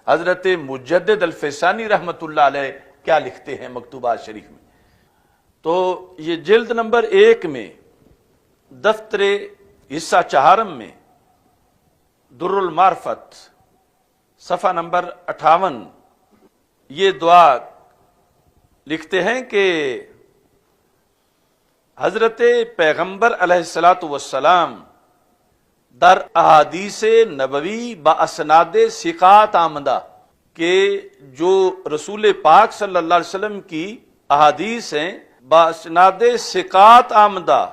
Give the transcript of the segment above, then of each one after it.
حضرت مجدد الفسانی رحمت اللہ علیہ کیا لکھتے ہیں مکتوبات شریف میں. تو یہ جلد نمبر 1 میں دفتر حصہ 4 میں در المعرفت صفحہ نمبر 58 یہ دعا لکھتے ہیں کہ حضرت پیغمبر علیہ الصلاۃ والسلام در احادیث نبوی با اسناد ثقات آمدہ کہ جو رسول پاک صلی اللہ علیہ وسلم کی احادیث ہیں با اسناد ثقات آمدہ،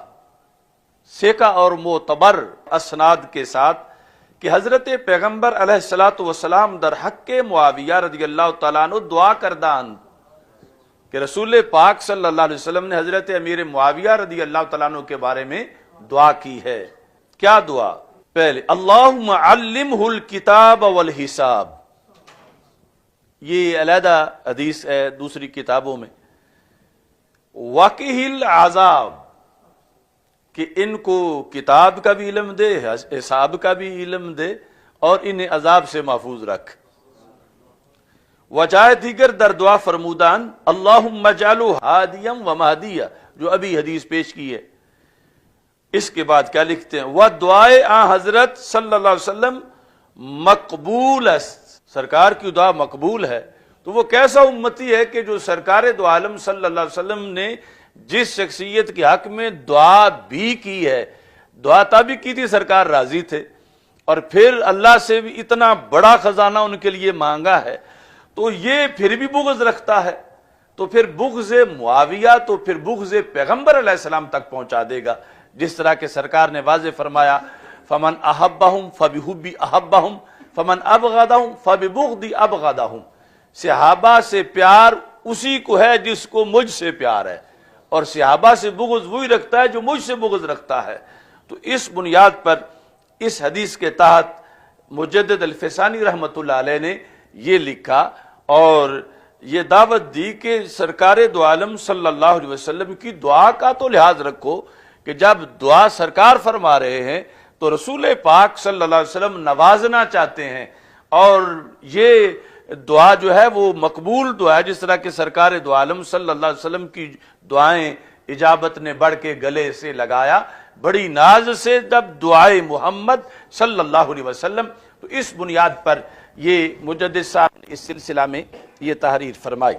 ثقہ اور معتبر اسناد کے ساتھ، کہ حضرت پیغمبر علیہ الصلاۃ والسلام در حق معاویہ رضی اللہ تعالیٰ عنہ دعا کردان، کہ رسول پاک صلی اللہ علیہ وسلم نے حضرت امیر معاویہ رضی اللہ تعالیٰ عنہ کے بارے میں دعا کی ہے. کیا دعا؟ پہلے اللہم علمہ الکتاب والحساب، یہ علیحدہ حدیث ہے دوسری کتابوں میں. وقہ العذاب، کہ ان کو کتاب کا بھی علم دے، حساب کا بھی علم دے، اور انہیں عذاب سے محفوظ رکھ. وجائے دیگر در دعا فرمودان اللہم اجعلہ ہادیا و مہدیا، جو ابھی حدیث پیش کی ہے. اس کے بعد کیا لکھتے ہیں؟ وہ دعائے حضرت صلی اللہ علیہ وسلم مقبول است، سرکار کی دعا مقبول ہے. تو وہ کیسا امتی ہے کہ جو سرکار دو عالم صلی اللہ علیہ وسلم نے جس شخصیت کے حق میں دعا بھی کی ہے، دعا تابی کی تھی، سرکار راضی تھے، اور پھر اللہ سے بھی اتنا بڑا خزانہ ان کے لیے مانگا ہے، تو یہ پھر بھی بغض رکھتا ہے، تو پھر بغض معاویہ تو پھر بغض پیغمبر علیہ السلام تک پہنچا دے گا. جس طرح کہ سرکار نے واضح فرمایا فمن احبہم فبحبی احبہم فمن ابغضہم فببغضی ابغضہم، صحابہ سے پیار اسی کو ہے جس کو مجھ سے پیار ہے، اور صحابہ سے بغض وہی رکھتا ہے جو مجھ سے بغض رکھتا ہے. تو اس بنیاد پر اس حدیث کے تحت مجدد الفسانی رحمت اللہ علیہ نے یہ لکھا اور یہ دعوت دی کہ سرکار دو عالم صلی اللہ علیہ وسلم کی دعا کا تو لحاظ رکھو، کہ جب دعا سرکار فرما رہے ہیں تو رسول پاک صلی اللہ علیہ وسلم نوازنا چاہتے ہیں، اور یہ دعا جو ہے وہ مقبول دعا ہے. جس طرح کہ سرکار دو عالم صلی اللہ علیہ وسلم کی دعائیں اجابت نے بڑھ کے گلے سے لگایا بڑی ناز سے، جب دعائے محمد صلی اللہ علیہ وسلم. تو اس بنیاد پر یہ مجدد صاحب نے اس سلسلہ میں یہ تحریر فرمائی.